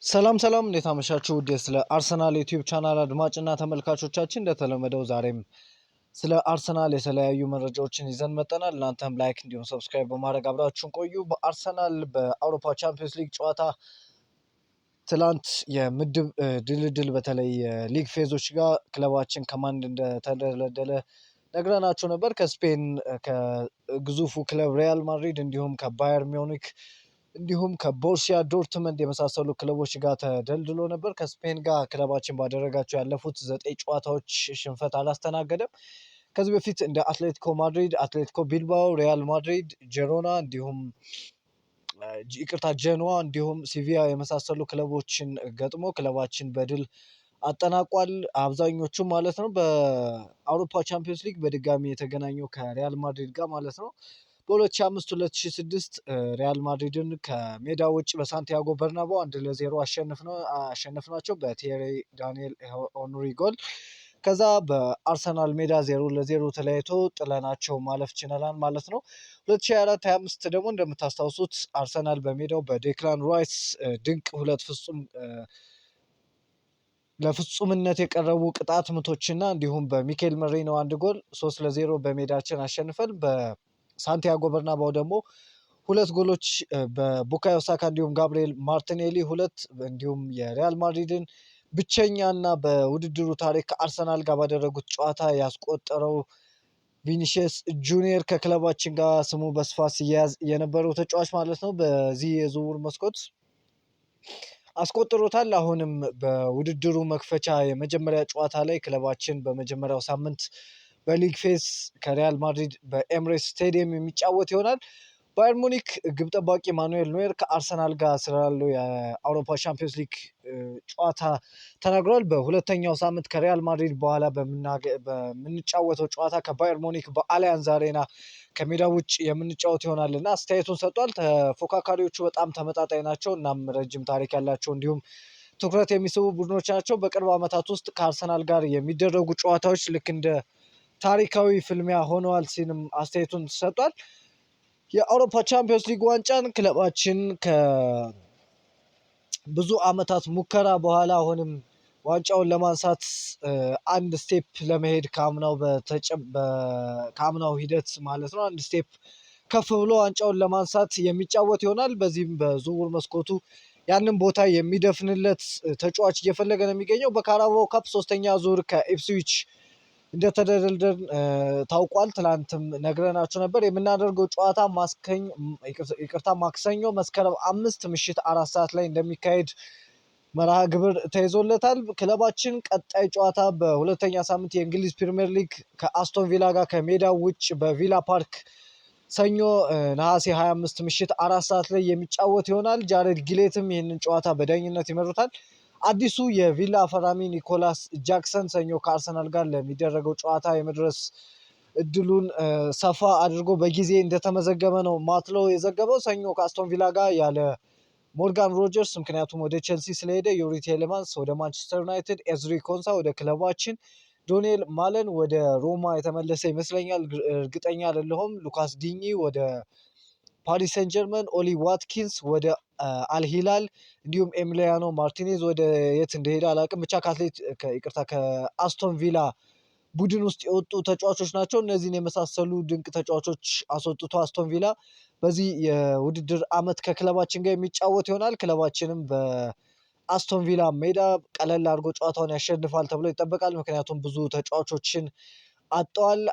ሰላም ሰላም እንዴት አመሻችሁ ውድ ስለ አርሰናል ዩቲዩብ ቻናል አድማጭና ተመልካቾቻችን እንደተለመደው ዛሬም ስለ አርሰናል የተለያዩ መረጃዎችን ይዘን መጠናል። እናንተም ላይክ እንዲሁም ሰብስክራይብ በማድረግ አብራችሁን ቆዩ። በአርሰናል በአውሮፓ ቻምፒዮንስ ሊግ ጨዋታ ትላንት የምድብ ድልድል በተለይ ሊግ ፌዞች ጋር ክለባችን ከማን እንደተደለደለ ነግረናችሁ ነበር። ከስፔን ከግዙፉ ክለብ ሪያል ማድሪድ እንዲሁም ከባየር ሚዩኒክ እንዲሁም ከቦርሲያ ዶርትመንድ የመሳሰሉ ክለቦች ጋር ተደልድሎ ነበር። ከስፔን ጋር ክለባችን ባደረጋቸው ያለፉት 9 ጨዋታዎች ሽንፈት አላስተናገደም። ከዚህ በፊት እንደ አትሌቲኮ ማድሪድ፣ አትሌቲኮ ቢልባኦ፣ ሪያል ማድሪድ፣ ጀሮና እንዲሁም ጀኖዋ እንዲሁም ሲቪያ የመሳሰሉ ክለቦችን ገጥሞ ክለባችን በድል አጠናቋል። አብዛኞቹ ማለት ነው። በአውሮፓ ቻምፒዮንስ ሊግ በድጋሚ የተገናኘው ከሪያል ማድሪድ ጋር ማለት ነው። በ2005-2006 ሪያል ማድሪድን ከሜዳ ውጭ በሳንቲያጎ በርናባው 1-0 አሸነፍናቸው በቴሪ ዳንኤል ኦኑሪ ጎል። ከዛ በአርሰናል ሜዳ 0-0 ተለያይቶ ጥለናቸው ማለፍ ችለናል ማለት ነው። 2024-25 ደግሞ እንደምታስታውሱት አርሰናል በሜዳው በዴክላን ራይስ ድንቅ ሁለት ለፍጹምነት የቀረቡ ቅጣት ምቶችና እንዲሁም በሚኬል መሪኖ አንድ ጎል 3-0 በሜዳችን አሸንፈን ሳንቲያጎ በርናባው ደግሞ ሁለት ጎሎች በቡካዮ ሳካ እንዲሁም ጋብሪኤል ማርቲኔሊ ሁለት እንዲሁም የሪያል ማድሪድን ብቸኛና በውድድሩ ታሪክ ከአርሰናል ጋር ባደረጉት ጨዋታ ያስቆጠረው ቪኒሺየስ ጁኒየር ከክለባችን ጋር ስሙ በስፋት ሲያያዝ የነበረው ተጫዋች ማለት ነው። በዚህ የዝውውር መስኮት አስቆጥሮታል። አሁንም በውድድሩ መክፈቻ የመጀመሪያ ጨዋታ ላይ ክለባችን በመጀመሪያው ሳምንት በሊግ ፌስ ከሪያል ማድሪድ በኤምሬትስ ስቴዲየም የሚጫወት ይሆናል። ባየር ሙኒክ ግብ ጠባቂ ማኑኤል ኖየር ከአርሰናል ጋር ስላለው የአውሮፓ ቻምፒዮንስ ሊግ ጨዋታ ተናግሯል። በሁለተኛው ሳምንት ከሪያል ማድሪድ በኋላ በምንጫወተው ጨዋታ ከባየር ሙኒክ በአሊያንዝ አሬና ከሜዳ ውጭ የምንጫወት ይሆናል እና አስተያየቱን ሰጥቷል። ተፎካካሪዎቹ በጣም ተመጣጣኝ ናቸው። እናም ረጅም ታሪክ ያላቸው እንዲሁም ትኩረት የሚስቡ ቡድኖች ናቸው። በቅርብ ዓመታት ውስጥ ከአርሰናል ጋር የሚደረጉ ጨዋታዎች ልክ እንደ ታሪካዊ ፍልሚያ ሆነዋል ሲልም አስተያየቱን ሰጥቷል። የአውሮፓ ቻምፒዮንስ ሊግ ዋንጫን ክለባችን ከብዙ ዓመታት ሙከራ በኋላ አሁንም ዋንጫውን ለማንሳት አንድ ስቴፕ ለመሄድ ከአምናው ሂደት ማለት ነው አንድ ስቴፕ ከፍ ብሎ ዋንጫውን ለማንሳት የሚጫወት ይሆናል። በዚህም በዝውውር መስኮቱ ያንን ቦታ የሚደፍንለት ተጫዋች እየፈለገ ነው የሚገኘው። በካራባኦ ካፕ 3ኛ ዙር ከኢፕስዊች እንደተደለደልን ታውቋል። ትላንትም ነግረናችሁ ነበር። የምናደርገው ጨዋታ ማክሰኞ መስከረም 5 ምሽት 4 ሰዓት ላይ እንደሚካሄድ መርሃ ግብር ተይዞለታል። ክለባችን ቀጣይ ጨዋታ በሁለተኛ ሳምንት የእንግሊዝ ፕሪሚየር ሊግ ከአስቶን ቪላ ጋር ከሜዳው ውጭ በቪላ ፓርክ ሰኞ ነሐሴ 25 ምሽት 4 ሰዓት ላይ የሚጫወት ይሆናል። ጃሬድ ጊሌትም ይህንን ጨዋታ በዳኝነት ይመሩታል። አዲሱ የቪላ ፈራሚ ኒኮላስ ጃክሰን ሰኞ ከአርሰናል ጋር ለሚደረገው ጨዋታ የመድረስ እድሉን ሰፋ አድርጎ በጊዜ እንደተመዘገበ ነው ማትሎ የዘገበው። ሰኞ ከአስቶን ቪላ ጋር ያለ ሞርጋን ሮጀርስ ምክንያቱም ወደ ቼልሲ ስለሄደ፣ ዩሪ ቴሌማንስ ወደ ማንቸስተር ዩናይትድ፣ ኤዝሪ ኮንሳ ወደ ክለባችን፣ ዶኔል ማለን ወደ ሮማ የተመለሰ ይመስለኛል፣ እርግጠኛ አይደለሁም። ሉካስ ዲኚ ወደ ፓሪስ ሴን ጀርመን፣ ኦሊ ዋትኪንስ ወደ አልሂላል እንዲሁም ኤሚሊያኖ ማርቲኔዝ ወደ የት እንደሄደ አላውቅም። ብቻ ከአስቶን ቪላ ቡድን ውስጥ የወጡ ተጫዋቾች ናቸው። እነዚህን የመሳሰሉ ድንቅ ተጫዋቾች አስወጥቶ አስቶን ቪላ በዚህ የውድድር ዓመት ከክለባችን ጋር የሚጫወት ይሆናል። ክለባችንም በአስቶን ቪላ ሜዳ ቀለል አድርጎ ጨዋታውን ያሸንፋል ተብሎ ይጠበቃል። ምክንያቱም ብዙ ተጫዋቾችን አጠዋል።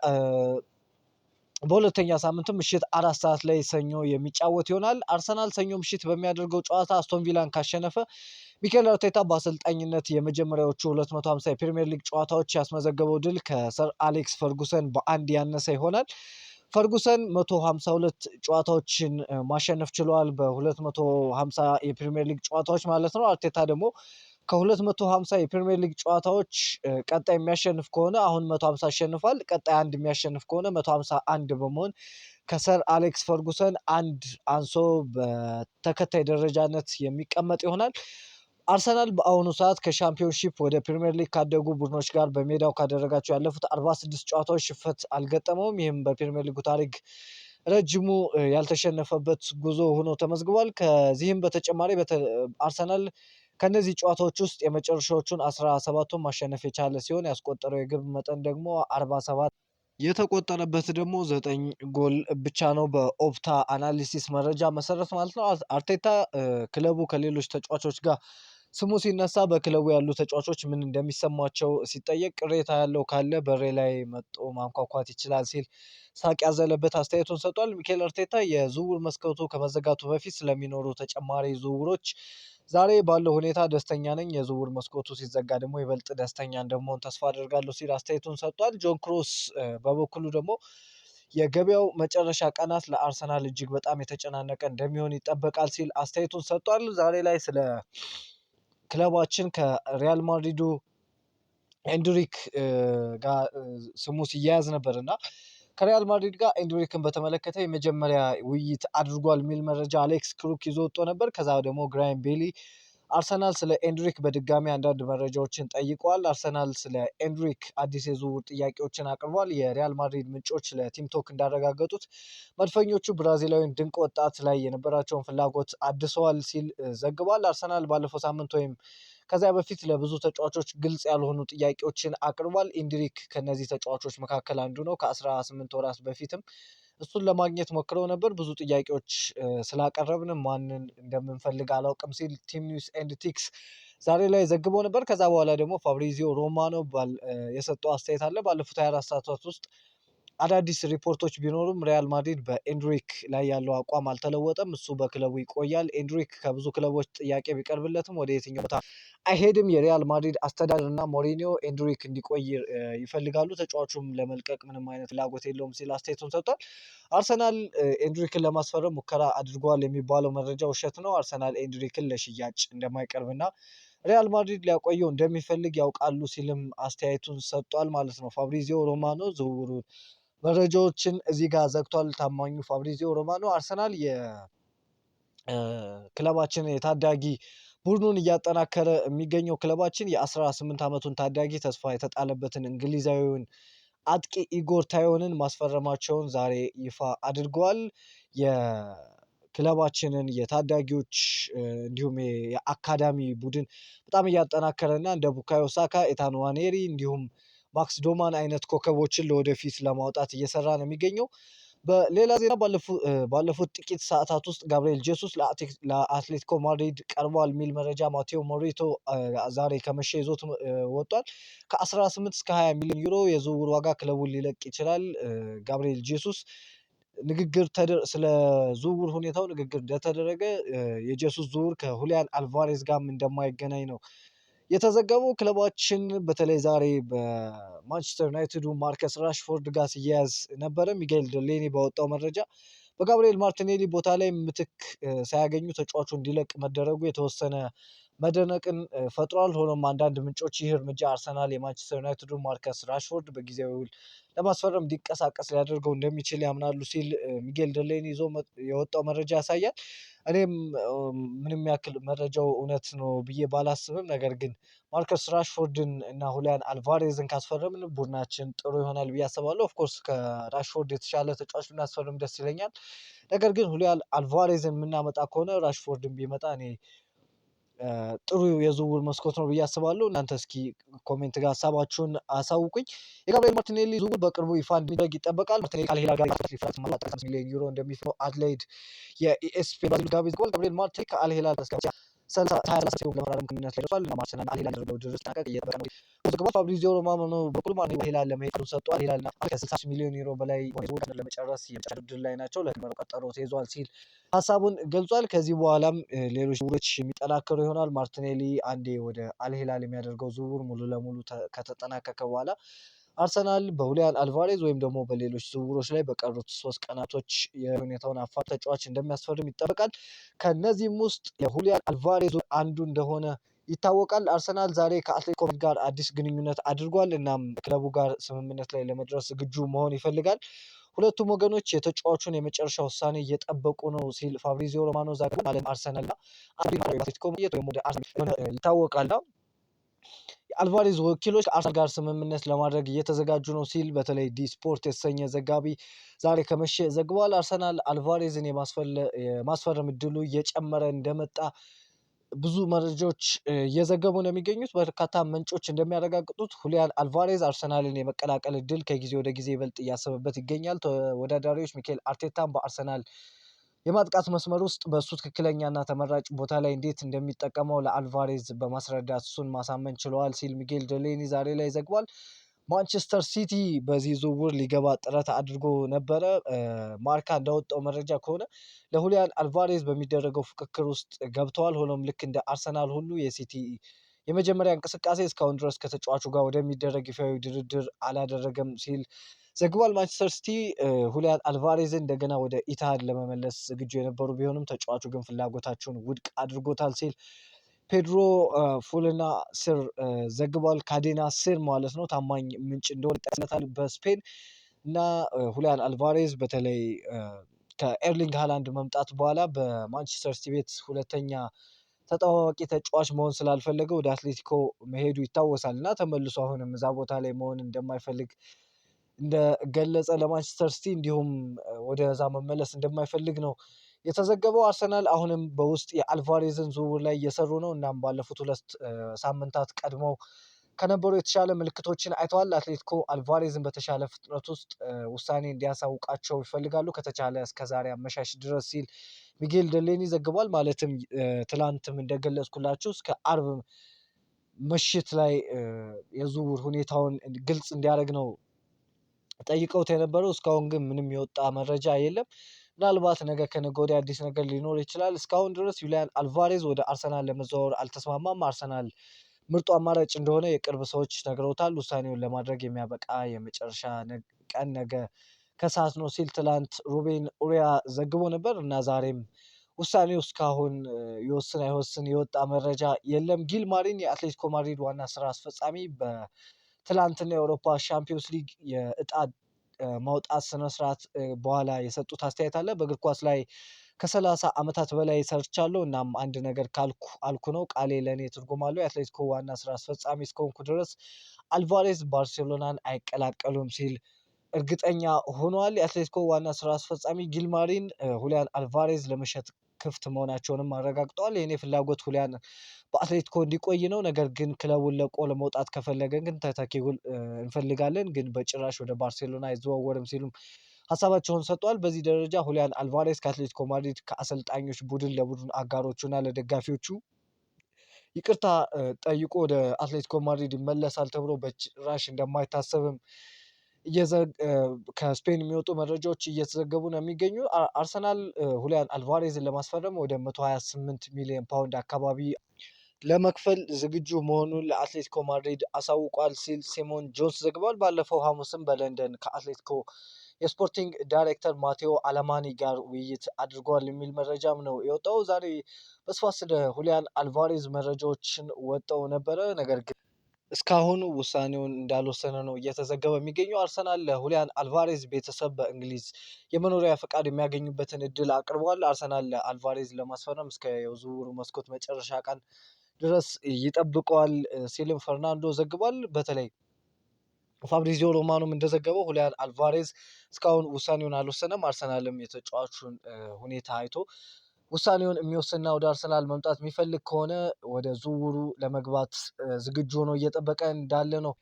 በሁለተኛ ሳምንትም ምሽት 4 ሰዓት ላይ ሰኞ የሚጫወት ይሆናል። አርሰናል ሰኞ ምሽት በሚያደርገው ጨዋታ አስቶን ቪላን ካሸነፈ ሚኬል አርቴታ በአሰልጣኝነት የመጀመሪያዎቹ 250 የፕሪሚየር ሊግ ጨዋታዎች ያስመዘገበው ድል ከሰር አሌክስ ፈርጉሰን በአንድ ያነሰ ይሆናል። ፈርጉሰን 152 ጨዋታዎችን ማሸነፍ ችለዋል በ250 የፕሪሚየር ሊግ ጨዋታዎች ማለት ነው። አርቴታ ደግሞ ከ250 የፕሪሚየር ሊግ ጨዋታዎች ቀጣይ የሚያሸንፍ ከሆነ አሁን 150 አሸንፏል። ቀጣይ አንድ የሚያሸንፍ ከሆነ 151 በመሆን ከሰር አሌክስ ፈርጉሰን አንድ አንሶ በተከታይ ደረጃነት የሚቀመጥ ይሆናል። አርሰናል በአሁኑ ሰዓት ከሻምፒዮንሺፕ ወደ ፕሪሚየር ሊግ ካደጉ ቡድኖች ጋር በሜዳው ካደረጋቸው ያለፉት 46 ጨዋታዎች ሽንፈት አልገጠመውም። ይህም በፕሪሚየር ሊጉ ታሪክ ረጅሙ ያልተሸነፈበት ጉዞ ሆኖ ተመዝግቧል። ከዚህም በተጨማሪ አርሰናል ከነዚህ ጨዋታዎች ውስጥ የመጨረሻዎቹን 17ቱን ማሸነፍ የቻለ ሲሆን ያስቆጠረው የግብ መጠን ደግሞ 47 የተቆጠረበት ደግሞ 9 ጎል ብቻ ነው በኦፕታ አናሊሲስ መረጃ መሰረት ማለት ነው። አርቴታ ክለቡ ከሌሎች ተጫዋቾች ጋር ስሙ ሲነሳ በክለቡ ያሉ ተጫዋቾች ምን እንደሚሰማቸው ሲጠየቅ ቅሬታ ያለው ካለ በሬ ላይ መጥቶ ማንኳኳት ይችላል ሲል ሳቅ ያዘለበት አስተያየቱን ሰጥቷል። ሚኬል አርቴታ የዝውውር መስኮቱ ከመዘጋቱ በፊት ስለሚኖሩ ተጨማሪ ዝውውሮች ዛሬ ባለው ሁኔታ ደስተኛ ነኝ፣ የዝውውር መስኮቱ ሲዘጋ ደግሞ ይበልጥ ደስተኛ እንደመሆን ተስፋ አደርጋለሁ ሲል አስተያየቱን ሰጥቷል። ጆን ክሮስ በበኩሉ ደግሞ የገበያው መጨረሻ ቀናት ለአርሰናል እጅግ በጣም የተጨናነቀ እንደሚሆን ይጠበቃል ሲል አስተያየቱን ሰጥቷል። ዛሬ ላይ ስለ ክለባችን ከሪያል ማድሪዱ ኤንድሪክ ጋር ስሙ ሲያያዝ ነበር እና ከሪያል ማድሪድ ጋር ኤንድሪክን በተመለከተ የመጀመሪያ ውይይት አድርጓል የሚል መረጃ አሌክስ ክሩክ ይዞ ወጥቶ ነበር። ከዛ ደግሞ ግራይም ቤሊ አርሰናል ስለ ኤንድሪክ በድጋሚ አንዳንድ መረጃዎችን ጠይቀዋል። አርሰናል ስለ ኤንድሪክ አዲስ የዝውውር ጥያቄዎችን አቅርቧል። የሪያል ማድሪድ ምንጮች ለቲምቶክ እንዳረጋገጡት መድፈኞቹ ብራዚላዊን ድንቅ ወጣት ላይ የነበራቸውን ፍላጎት አድሰዋል ሲል ዘግቧል። አርሰናል ባለፈው ሳምንት ወይም ከዚያ በፊት ለብዙ ተጫዋቾች ግልጽ ያልሆኑ ጥያቄዎችን አቅርቧል። ኤንድሪክ ከነዚህ ተጫዋቾች መካከል አንዱ ነው። ከ18 ወራት በፊትም እሱን ለማግኘት ሞክረው ነበር። ብዙ ጥያቄዎች ስላቀረብን ማንን እንደምንፈልግ አላውቅም ሲል ቲም ኒውስ ኤንድ ቲክስ ዛሬ ላይ ዘግቦ ነበር። ከዛ በኋላ ደግሞ ፋብሪዚዮ ሮማኖ የሰጠው አስተያየት አለ። ባለፉት 24 ሰዓታት ውስጥ አዳዲስ ሪፖርቶች ቢኖሩም ሪያል ማድሪድ በኤንድሪክ ላይ ያለው አቋም አልተለወጠም። እሱ በክለቡ ይቆያል። ኤንድሪክ ከብዙ ክለቦች ጥያቄ ቢቀርብለትም ወደ የትኛው ቦታ አይሄድም። የሪያል ማድሪድ አስተዳደር እና ሞሪኒዮ ኤንድሪክ እንዲቆይ ይፈልጋሉ። ተጫዋቹም ለመልቀቅ ምንም አይነት ፍላጎት የለውም ሲል አስተያየቱን ሰጥቷል። አርሰናል ኤንድሪክን ለማስፈረም ሙከራ አድርጓል የሚባለው መረጃ ውሸት ነው። አርሰናል ኤንድሪክን ለሽያጭ እንደማይቀርብና ሪያል ማድሪድ ሊያቆየው እንደሚፈልግ ያውቃሉ ሲልም አስተያየቱን ሰጥቷል ማለት ነው። ፋብሪዚዮ ሮማኖ ዝውውሩ መረጃዎችን እዚህ ጋር ዘግቷል። ታማኙ ፋብሪዚዮ ሮማኖ አርሰናል የክለባችን የታዳጊ ቡድኑን እያጠናከረ የሚገኘው ክለባችን የ18 ዓመቱን ታዳጊ ተስፋ የተጣለበትን እንግሊዛዊውን አጥቂ ኢጎር ታዮንን ማስፈረማቸውን ዛሬ ይፋ አድርገዋል። የክለባችንን የታዳጊዎች እንዲሁም የአካዳሚ ቡድን በጣም እያጠናከረ እና እንደ ቡካዮ ሳካ፣ ኤታን ዋኔሪ እንዲሁም ማክስ ዶማን አይነት ኮከቦችን ለወደፊት ለማውጣት እየሰራ ነው የሚገኘው። በሌላ ዜና ባለፉት ጥቂት ሰዓታት ውስጥ ጋብርኤል ጄሱስ ለአትሌቲኮ ማድሪድ ቀርቧል የሚል መረጃ ማቴዎ ሞሪቶ ዛሬ ከመሸ ይዞት ወጥቷል። ከ18 እስከ 20 ሚሊዮን ዩሮ የዝውውር ዋጋ ክለቡን ሊለቅ ይችላል። ጋብርኤል ጄሱስ ስለ ዝውውር ሁኔታው ንግግር እንደተደረገ የጄሱስ ዝውውር ከሁሊያን አልቫሬዝ ጋርም እንደማይገናኝ ነው የተዘገበው። ክለባችን በተለይ ዛሬ በማንቸስተር ዩናይትዱ ማርከስ ራሽፎርድ ጋር ሲያያዝ ነበረ። ሚጋኤል ዴላኒ ባወጣው መረጃ በጋብርኤል ማርቲኔሊ ቦታ ላይ ምትክ ሳያገኙ ተጫዋቹ እንዲለቅ መደረጉ የተወሰነ መደነቅን ፈጥሯል። ሆኖም አንዳንድ ምንጮች ይህ እርምጃ አርሰናል የማንቸስተር ዩናይትዱ ማርከስ ራሽፎርድ በጊዜያዊ ውል ለማስፈረም እንዲንቀሳቀስ ሊያደርገው እንደሚችል ያምናሉ ሲል ሚጋኤል ዴላኒ ይዞ የወጣው መረጃ ያሳያል። እኔም ምንም ያክል መረጃው እውነት ነው ብዬ ባላስብም፣ ነገር ግን ማርከስ ራሽፎርድን እና ሁሊያን አልቫሬዝን ካስፈረምን ቡድናችን ጥሩ ይሆናል ብዬ አስባለሁ። ኦፍኮርስ ከራሽፎርድ የተሻለ ተጫዋች ብናስፈርም ደስ ይለኛል። ነገር ግን ሁሊያን አልቫሬዝን የምናመጣ ከሆነ ራሽፎርድን ቢመጣ እኔ ጥሩ የዝውውር መስኮት ነው ብዬ አስባለሁ። እናንተ እስኪ ኮሜንት ጋር ሀሳባችሁን አሳውቁኝ። የጋብርኤል ማርቲኔሊ ዝውውር በቅርቡ ይፋ እንደሚደረግ ይጠበቃል። ማርቲኔሊ ከአልሂላል ጋር ሚሊዮን ዩሮ እንደሚፈው አድሌድ የኢኤስፒኤን ባዚል ጋቢ ዘግቧል። ጋብርኤል ማርቲኔሊ ከአልሂላል እስከ 30 ለመራረም ከሚነት ላይ ደርሷል። አርሰናል አልሂላል ያደረገው ድርድር ሲጠናቀቅ እየጠበቀ ነው ዘግቧል። ፋብሪዚዮ ሮማኖ በኩል አልሂላል ለመሄድ ሰጥቷል። አልሂላል ከ60 ሚሊዮን ዩሮ በላይ ዝውውር ለመጨረስ የመጨረሻ ድርድር ላይ ናቸው። ለቀጠሮ ቀጠሮ ተይዟል ሲል ሀሳቡን ገልጿል። ከዚህ በኋላም ሌሎች ዝውውሮች የሚጠናከሩ ይሆናል። ማርቲኔሊ አንዴ ወደ አልሂላል የሚያደርገው ዝውውር ሙሉ ለሙሉ ከተጠናቀቀ በኋላ አርሰናል በሁሊያን አልቫሬዝ ወይም ደግሞ በሌሎች ዝውውሮች ላይ በቀሩት 3 ቀናቶች የሁኔታውን አፋር ተጫዋች እንደሚያስፈርም ይጠበቃል። ከነዚህም ውስጥ የሁሊያን አልቫሬዝ አንዱ እንደሆነ ይታወቃል። አርሰናል ዛሬ ከአትሌቲኮ ጋር አዲስ ግንኙነት አድርጓል። እናም ክለቡ ጋር ስምምነት ላይ ለመድረስ ዝግጁ መሆን ይፈልጋል። ሁለቱም ወገኖች የተጫዋቹን የመጨረሻ ውሳኔ እየጠበቁ ነው ሲል ፋብሪዚዮ ሮማኖ ዛሬ አለም አርሰናልና አትሌቲኮ ወይም ወደ አርሰናል ይታወቃል። የአልቫሬዝ ወኪሎች ከአርሰናል ጋር ስምምነት ለማድረግ እየተዘጋጁ ነው ሲል በተለይ ዲ ስፖርት የተሰኘ ዘጋቢ ዛሬ ከመሸ ዘግቧል። አርሰናል አልቫሬዝን የማስፈረም እድሉ እየጨመረ እንደመጣ ብዙ መረጃዎች እየዘገቡ ነው የሚገኙት። በርካታ ምንጮች እንደሚያረጋግጡት ሁሊያን አልቫሬዝ አርሰናልን የመቀላቀል እድል ከጊዜ ወደ ጊዜ ይበልጥ እያሰበበት ይገኛል። ተወዳዳሪዎች ሚኬል አርቴታም በአርሰናል የማጥቃት መስመር ውስጥ በእሱ ትክክለኛና ተመራጭ ቦታ ላይ እንዴት እንደሚጠቀመው ለአልቫሬዝ በማስረዳት እሱን ማሳመን ችለዋል ሲል ሚጌል ዴሌኒ ዛሬ ላይ ዘግቧል። ማንቸስተር ሲቲ በዚህ ዝውውር ሊገባ ጥረት አድርጎ ነበረ። ማርካ እንዳወጣው መረጃ ከሆነ ለሁሊያን አልቫሬዝ በሚደረገው ፍክክር ውስጥ ገብተዋል። ሆኖም ልክ እንደ አርሰናል ሁሉ የሲቲ የመጀመሪያ እንቅስቃሴ እስካሁን ድረስ ከተጫዋቹ ጋር ወደሚደረግ ይፋዊ ድርድር አላደረገም ሲል ዘግቧል። ማንቸስተር ሲቲ ሁሊያን አልቫሬዝን እንደገና ወደ ኢትሃድ ለመመለስ ዝግጁ የነበሩ ቢሆንም ተጫዋቹ ግን ፍላጎታቸውን ውድቅ አድርጎታል ሲል ፔድሮ ፉልና ስር ዘግቧል። ካዴና ስር ማለት ነው፣ ታማኝ ምንጭ እንደሆነ ይጠቅስለታል በስፔን እና ሁሊያን አልቫሬዝ በተለይ ከኤርሊንግ ሃላንድ መምጣት በኋላ በማንቸስተር ሲቲ ቤት ሁለተኛ ተጠባባቂ ተጫዋች መሆን ስላልፈለገ ወደ አትሌቲኮ መሄዱ ይታወሳል እና ተመልሶ አሁንም እዛ ቦታ ላይ መሆን እንደማይፈልግ እንደገለጸ ለማንቸስተር ሲቲ እንዲሁም ወደዛ መመለስ እንደማይፈልግ ነው የተዘገበው። አርሰናል አሁንም በውስጥ የአልቫሬዝን ዝውውር ላይ እየሰሩ ነው። እናም ባለፉት 2 ሳምንታት ቀድመው ከነበሩ የተሻለ ምልክቶችን አይተዋል። አትሌቲኮ አልቫሬዝን በተሻለ ፍጥነት ውስጥ ውሳኔ እንዲያሳውቃቸው ይፈልጋሉ፣ ከተቻለ እስከዛሬ አመሻሽ ድረስ ሲል ሚጌል ዴሌኒ ዘግቧል። ማለትም ትላንትም እንደገለጽኩላችሁ እስከ አርብ ምሽት ላይ የዝውውር ሁኔታውን ግልጽ እንዲያደርግ ነው ጠይቀውት የነበረው። እስካሁን ግን ምንም የወጣ መረጃ የለም። ምናልባት ነገ ከነገ ወዲያ አዲስ ነገር ሊኖር ይችላል። እስካሁን ድረስ ሁሊያን አልቫሬዝ ወደ አርሰናል ለመዘዋወር አልተስማማም። አርሰናል ምርጡ አማራጭ እንደሆነ የቅርብ ሰዎች ነግረውታል። ውሳኔውን ለማድረግ የሚያበቃ የመጨረሻ ቀን ነገ ከሰዓት ነው ሲል ትላንት ሩቤን ኡሪያ ዘግቦ ነበር እና ዛሬም ውሳኔው እስካሁን ይወስን አይወስን የወጣ መረጃ የለም። ጊል ማሪን የአትሌቲኮ ማድሪድ ዋና ስራ አስፈጻሚ በትላንትና የአውሮፓ ሻምፒዮንስ ሊግ የእጣ ማውጣት ስነስርዓት በኋላ የሰጡት አስተያየት አለ። በእግር ኳስ ላይ ከ30 ዓመታት በላይ ሰርቻለሁ። እናም አንድ ነገር ካልኩ አልኩ ነው። ቃሌ ለእኔ ትርጉም አለው። የአትሌቲኮ ዋና ስራ አስፈጻሚ እስከሆንኩ ድረስ አልቫሬዝ ባርሴሎናን አይቀላቀሉም ሲል እርግጠኛ ሆኗል። የአትሌቲኮ ዋና ስራ አስፈጻሚ ጊልማሪን ሁሊያን አልቫሬዝ ለመሸጥ ክፍት መሆናቸውንም አረጋግጠዋል። የእኔ ፍላጎት ሁሊያን በአትሌቲኮ እንዲቆይ ነው። ነገር ግን ክለቡን ለቆ ለመውጣት ከፈለገን ግን ተተኪ እንፈልጋለን፣ ግን በጭራሽ ወደ ባርሴሎና አይዘዋወርም ሲሉም ሀሳባቸውን ሰጥቷል። በዚህ ደረጃ ሁሊያን አልቫሬዝ ከአትሌቲኮ ማድሪድ ከአሰልጣኞች ቡድን ለቡድን አጋሮቹና ለደጋፊዎቹ ይቅርታ ጠይቆ ወደ አትሌቲኮ ማድሪድ ይመለሳል ተብሎ በጭራሽ እንደማይታሰብም ከስፔን የሚወጡ መረጃዎች እየተዘገቡ ነው የሚገኙ። አርሰናል ሁሊያን አልቫሬዝን ለማስፈረም ወደ 128 ሚሊዮን ፓውንድ አካባቢ ለመክፈል ዝግጁ መሆኑን ለአትሌቲኮ ማድሪድ አሳውቋል ሲል ሲሞን ጆንስ ዘግቧል። ባለፈው ሐሙስም በለንደን ከአትሌቲኮ የስፖርቲንግ ዳይሬክተር ማቴዎ አለማኒ ጋር ውይይት አድርጓል የሚል መረጃም ነው የወጣው። ዛሬ በስፋት ስለ ሁሊያን አልቫሬዝ መረጃዎችን ወጣው ነበረ። ነገር ግን እስካሁን ውሳኔውን እንዳልወሰነ ነው እየተዘገበ የሚገኘው። አርሰናል ለሁሊያን አልቫሬዝ ቤተሰብ በእንግሊዝ የመኖሪያ ፈቃድ የሚያገኙበትን እድል አቅርቧል። አርሰናል ለአልቫሬዝ ለማስፈረም እስከ የዝውውሩ መስኮት መጨረሻ ቀን ድረስ ይጠብቀዋል ሲልም ፈርናንዶ ዘግቧል። በተለይ ፋብሪዚዮ ሮማኖም እንደዘገበው ሁሊያን አልቫሬዝ እስካሁን ውሳኔውን አልወሰነም። አርሰናልም የተጫዋቹን ሁኔታ አይቶ ውሳኔውን የሚወስንና ወደ አርሰናል መምጣት የሚፈልግ ከሆነ ወደ ዝውውሩ ለመግባት ዝግጁ ሆኖ እየጠበቀ እንዳለ ነው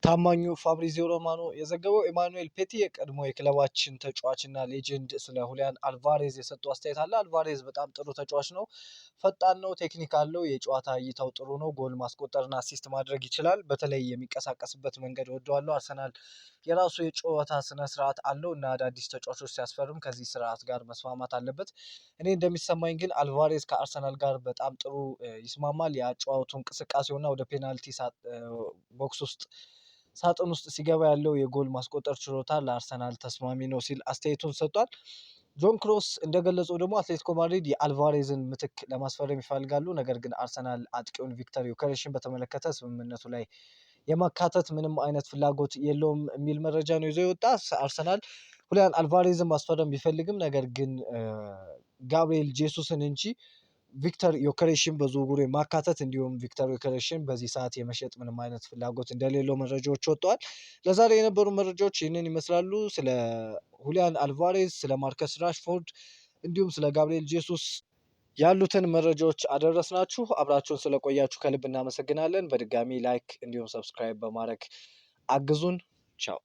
ታማኙ ፋብሪዚዮ ሮማኖ የዘገበው። ኤማኑኤል ፔቲ የቀድሞ የክለባችን ተጫዋችና ሌጀንድ ስለ ሁሊያን አልቫሬዝ የሰጡ አስተያየት አለ። አልቫሬዝ በጣም ጥሩ ተጫዋች ነው፣ ፈጣን ነው፣ ቴክኒክ አለው፣ የጨዋታ እይታው ጥሩ ነው፣ ጎል ማስቆጠርና አሲስት ማድረግ ይችላል። በተለይ የሚንቀሳቀስበት መንገድ ወደዋለሁ። አርሰናል የራሱ የጨዋታ ስነስርዓት አለው እና አዳዲስ ተጫዋቾች ሲያስፈርም ከዚህ ስርዓት ጋር መስማማት አለበት። እኔ እንደሚሰማኝ ግን አልቫሬዝ ከአርሰናል ጋር በጣም ጥሩ ይስማማል። የአጨዋወቱ እንቅስቃሴውና ወደ ፔናልቲ ቦክስ ውስጥ ሳጥን ውስጥ ሲገባ ያለው የጎል ማስቆጠር ችሎታ ለአርሰናል ተስማሚ ነው ሲል አስተያየቱን ሰጥቷል። ጆን ክሮስ እንደገለጸው ደግሞ አትሌቲኮ ማድሪድ የአልቫሬዝን ምትክ ለማስፈረም ይፈልጋሉ። ነገር ግን አርሰናል አጥቂውን ቪክተር ዮከሬስን በተመለከተ ስምምነቱ ላይ የማካተት ምንም አይነት ፍላጎት የለውም የሚል መረጃ ነው ይዞ የወጣ። አርሰናል ሁሊያን አልቫሬዝን ማስፈረም ቢፈልግም ነገር ግን ጋብሪኤል ጄሱስን እንጂ ቪክተር ዮከሬስን በዝውውሩ የማካተት እንዲሁም ቪክተር ዮከሬስን በዚህ ሰዓት የመሸጥ ምንም አይነት ፍላጎት እንደሌለው መረጃዎች ወጥተዋል። ለዛሬ የነበሩ መረጃዎች ይህንን ይመስላሉ። ስለ ሁሊያን አልቫሬዝ፣ ስለ ማርከስ ራሽፎርድ እንዲሁም ስለ ጋብሪኤል ጄሱስ ያሉትን መረጃዎች አደረስናችሁ። አብራችሁን ስለቆያችሁ ከልብ እናመሰግናለን። በድጋሚ ላይክ እንዲሁም ሰብስክራይብ በማድረግ አግዙን። ቻው